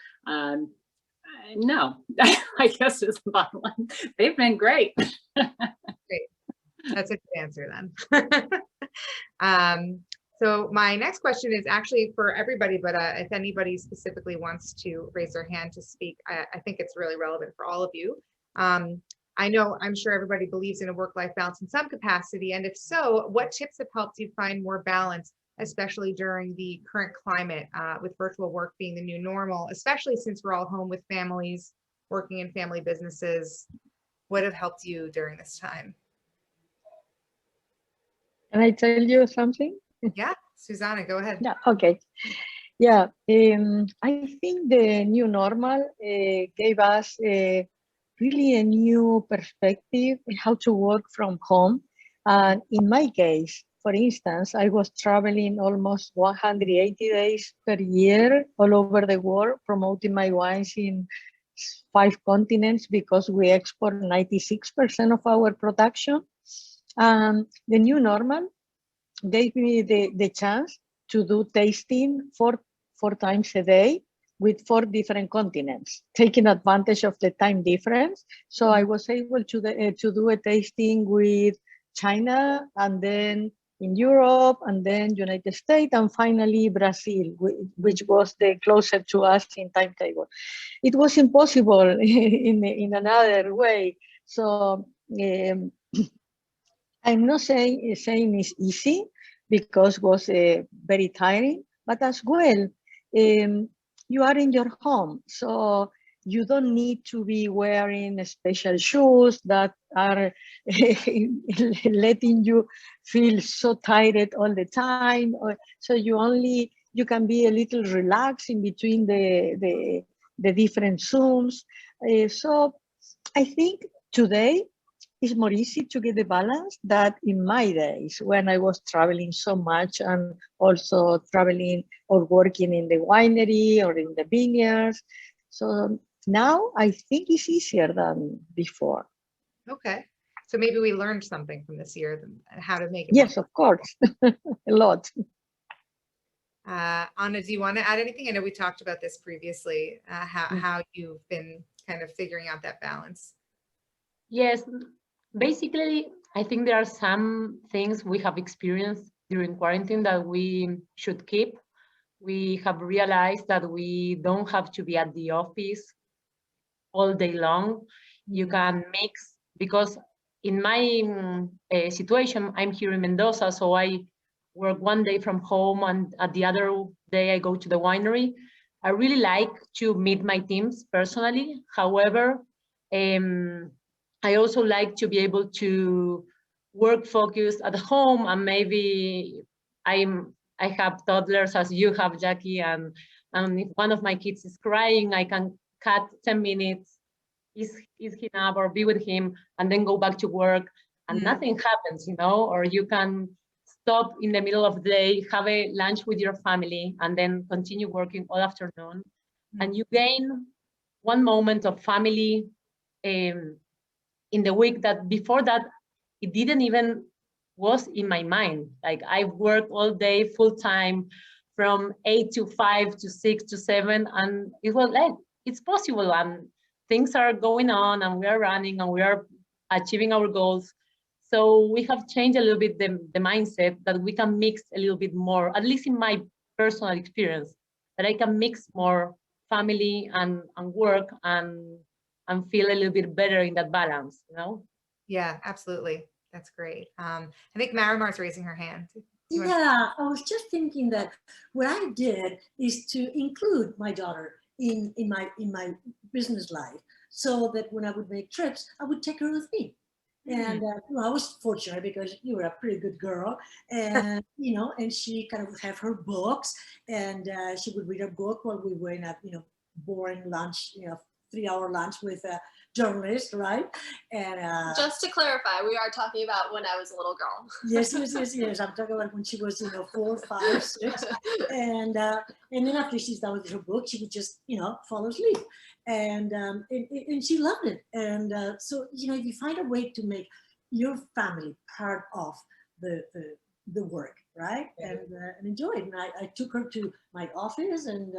no, I guess is the bottom line. They've been great. Great. That's a good answer then. So my next question is actually for everybody, but if anybody specifically wants to raise their hand to speak, I think it's really relevant for all of you. I'm sure everybody believes in a work-life balance in some capacity. And if so, what tips have helped you find more balance, especially during the current climate with virtual work being the new normal, especially since we're all home with families, working in family businesses? What have helped you during this time? Can I tell you something? Yeah, Susana, go ahead. Yeah, okay. Yeah, I think the new normal gave us really a new perspective in how to work from home. And in my case, for instance, I was traveling almost 180 days per year all over the world, promoting my wines in 5 continents because we export 96% of our production. The new normal gave me the chance to do tasting four times a day with 4 different continents, taking advantage of the time difference. So I was able to do a tasting with China, and then in Europe, and then United States, and finally Brazil, which was the closer to us in timetable. It was impossible in another way. So I'm not saying it's easy, because it was very tiring, but as well, you are in your home, so you don't need to be wearing special shoes that are letting you feel so tired all the time. So you can be a little relaxed in between the different Zooms. So I think today it's more easy to get the balance that in my days when I was traveling so much and also traveling or working in the winery or in the vineyards. So now I think it's easier than before. Okay. So maybe we learned something from this year, how to make it. Yes, of course. A lot. Anna, do you want to add anything? I know we talked about this previously, how you've been kind of figuring out that balance. Yes, basically, I think there are some things we have experienced during quarantine that we should keep. We have realized that we don't have to be at the office all day long. You can mix, because in my situation, I'm here in Mendoza, so I work one day from home and at the other day I go to the winery. I really like to meet my teams personally. However, I also like to be able to work focused at home, and maybe I have toddlers as you have, Jackie, and if one of my kids is crying, I can cut 10 minutes, ease him up or be with him, and then go back to work, and nothing happens, or you can stop in the middle of the day, have a lunch with your family, and then continue working all afternoon. And you gain one moment of family in the week that before that, it didn't even was in my mind. Like I worked all day full time from 8 to 5 to 6 to 7. And it was like, it's possible. And things are going on and we are running and we are achieving our goals. So we have changed a little bit the mindset that we can mix a little bit more, at least in my personal experience, that I can mix more family and work and feel a little bit better in that balance, Yeah, absolutely. That's great. I think Marimar's raising her hand. Yeah, I was just thinking that what I did is to include my daughter in my business life, so that when I would make trips, I would take her with me. And well, I was fortunate because you were a pretty good girl, and and she kind of would have her books, and she would read a book while we were in a boring lunch, 3-hour lunch with a journalist, right? And just to clarify, we are talking about when I was a little girl. yes. I'm talking about when she was 4, 5, 6, and then after she's done with her book, she would just fall asleep, and she loved it. And so if you find a way to make your family part of the work, right, and enjoy it. And I took her to my office and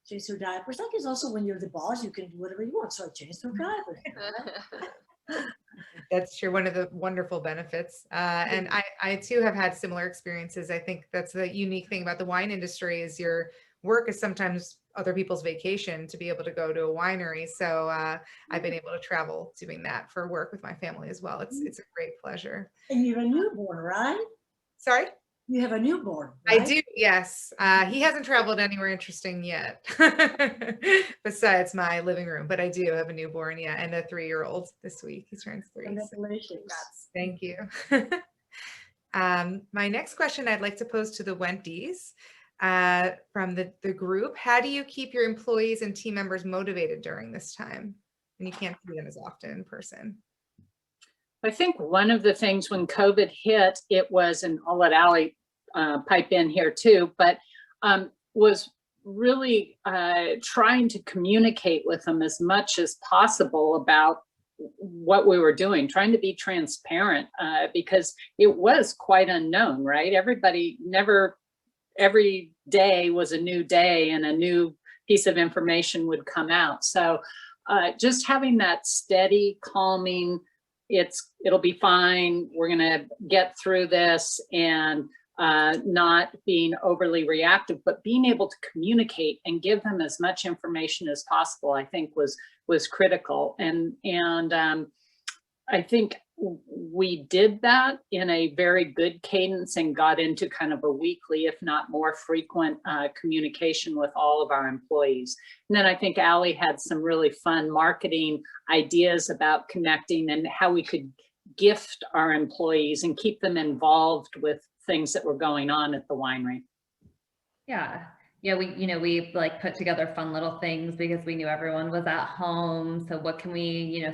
changed her diapers. That is also when you're the boss, you can do whatever you want. So I changed her diapers. That's true. One of the wonderful benefits. And I too have had similar experiences. I think that's the unique thing about the wine industry is your work is sometimes other people's vacation to be able to go to a winery. So I've been able to travel doing that for work with my family as well. It's a great pleasure. And you have a newborn, right? Sorry? You have a newborn, right? I do, yes. He hasn't traveled anywhere interesting yet, besides my living room, but I do have a newborn, yeah, and a 3-year-old this week. He turns 3. Congratulations. So thank you. My next question I'd like to pose to the Wentes from the group. How do you keep your employees and team members motivated during this time when you can't see them as often in person? I think one of the things when COVID hit, it was, and I'll let Allie pipe in here too, but was really trying to communicate with them as much as possible about what we were doing, trying to be transparent because it was quite unknown, right? Every day was a new day and a new piece of information would come out. So just having that steady, calming, it'll be fine, we're gonna get through this, and not being overly reactive, but being able to communicate and give them as much information as possible, I think was critical. And I think we did that in a very good cadence and got into kind of a weekly, if not more frequent communication with all of our employees. And then I think Allie had some really fun marketing ideas about connecting and how we could gift our employees and keep them involved with things that were going on at the winery. Yeah, we like put together fun little things because we knew everyone was at home. So what can we,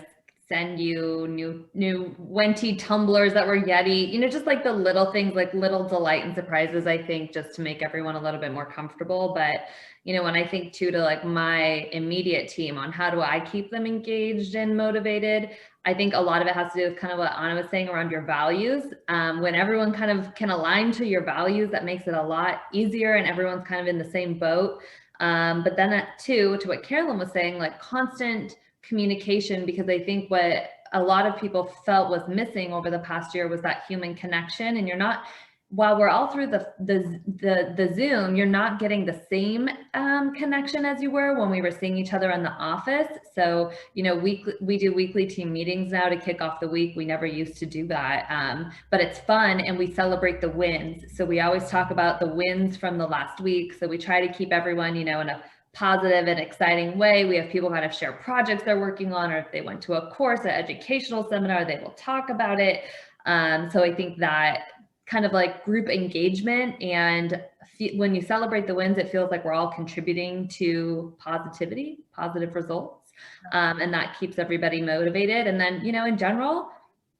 send you new Wente tumblers that were Yeti, just like the little things, like little delight and surprises, I think, just to make everyone a little bit more comfortable. But, when I think too, to like my immediate team on how do I keep them engaged and motivated, I think a lot of it has to do with kind of what Anna was saying around your values. When everyone kind of can align to your values, that makes it a lot easier and everyone's kind of in the same boat. But then that too, to what Carolyn was saying, like constant communication, because I think what a lot of people felt was missing over the past year was that human connection. And you're not, while we're all through the Zoom, you're not getting the same connection as you were when we were seeing each other in the office. So, we do weekly team meetings now to kick off the week. We never used to do that, but it's fun and we celebrate the wins. So we always talk about the wins from the last week. So we try to keep everyone, in a positive and exciting way. We have people kind of share projects they're working on, or if they went to a course, an educational seminar, they will talk about it. So I think that kind of like group engagement, and when you celebrate the wins, it feels like we're all contributing to positive results. And that keeps everybody motivated. And then, in general,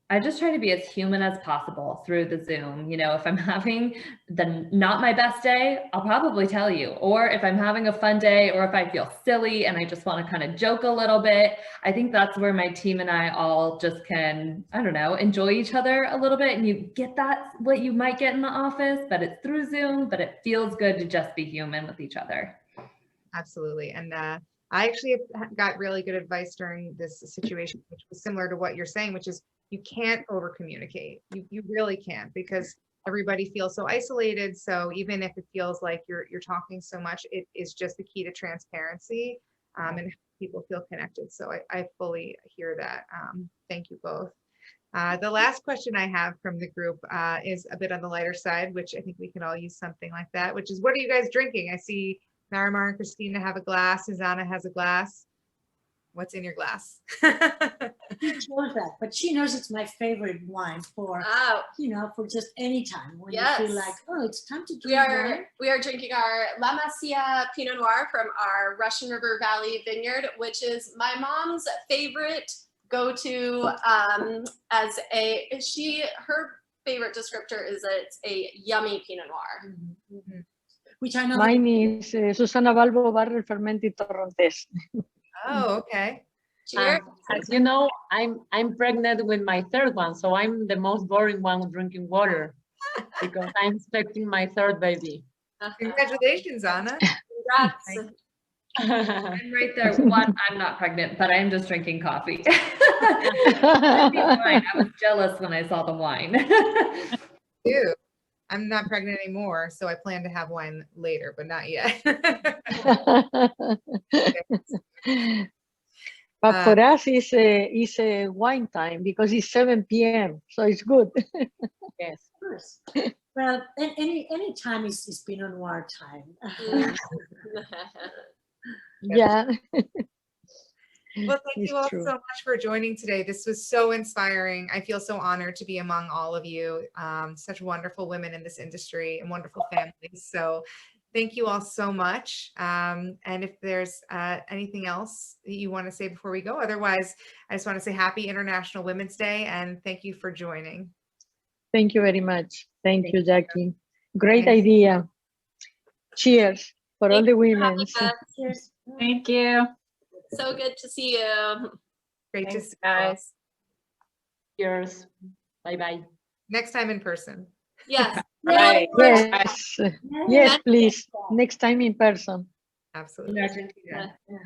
I just try to be as human as possible through the Zoom. If I'm having not my best day, I'll probably tell you. Or if I'm having a fun day, or if I feel silly and I just want to kind of joke a little bit, I think that's where my team and I all just can, enjoy each other a little bit. And you get that, what you might get in the office, but it's through Zoom, but it feels good to just be human with each other. Absolutely. And I actually got really good advice during this situation, which was similar to what you're saying, which is you can't over communicate. You really can't, because everybody feels so isolated. So even if it feels like you're talking so much, it is just the key to transparency and people feel connected. So I fully hear that. Thank you both. The last question I have from the group is a bit on the lighter side, which I think we can all use something like that, which is, what are you guys drinking? I see Marimar and Cristina have a glass. Susana has a glass. what's in your glass. She chose that, but she knows it's my favorite wine for, Oh, for just any time when you Yes. feel like, oh, it's time to we drink wine. are drinking our La Masia Pinot Noir from our Russian River Valley Vineyard, which is my mom's favorite go-to. Her favorite descriptor is that it's a yummy Pinot Noir. Which I know. Mine is Susana Balbo Barrel Fermented Torrontés. Oh, okay. Cheers. As you know, I'm pregnant with my third one, so I'm the most boring one drinking water because I'm expecting my third baby. Congratulations, Anna. Congrats. I'm right there. One, I'm not pregnant, but I'm just drinking coffee. I was jealous when I saw the wine. Ew. I'm not pregnant anymore, so I plan to have wine later, but not yet. But for us, it's a wine time because it's 7 p.m. So it's good. Yes. Of course. Well, any time is Pinot Noir time. Yeah. Well, thank It's you all true. so much for joining today. This was so inspiring. I feel so honored to be among all of you, such wonderful women in this industry and wonderful families. So thank you all so much. And if there's anything else that you want to say before we go, otherwise, I just want to say happy International Women's Day and thank you for joining. Thank you very much. Thank you, Jackie. Great Thanks. idea. Cheers for all Thank the you for women. having us. Cheers. Thank you. So good to see you. Great to Thanks, see you all. guys. Cheers. Bye-bye. Next time in person. Yes. Right. Yes. Yes, please. Next time in person. Absolutely. In Argentina. Yeah.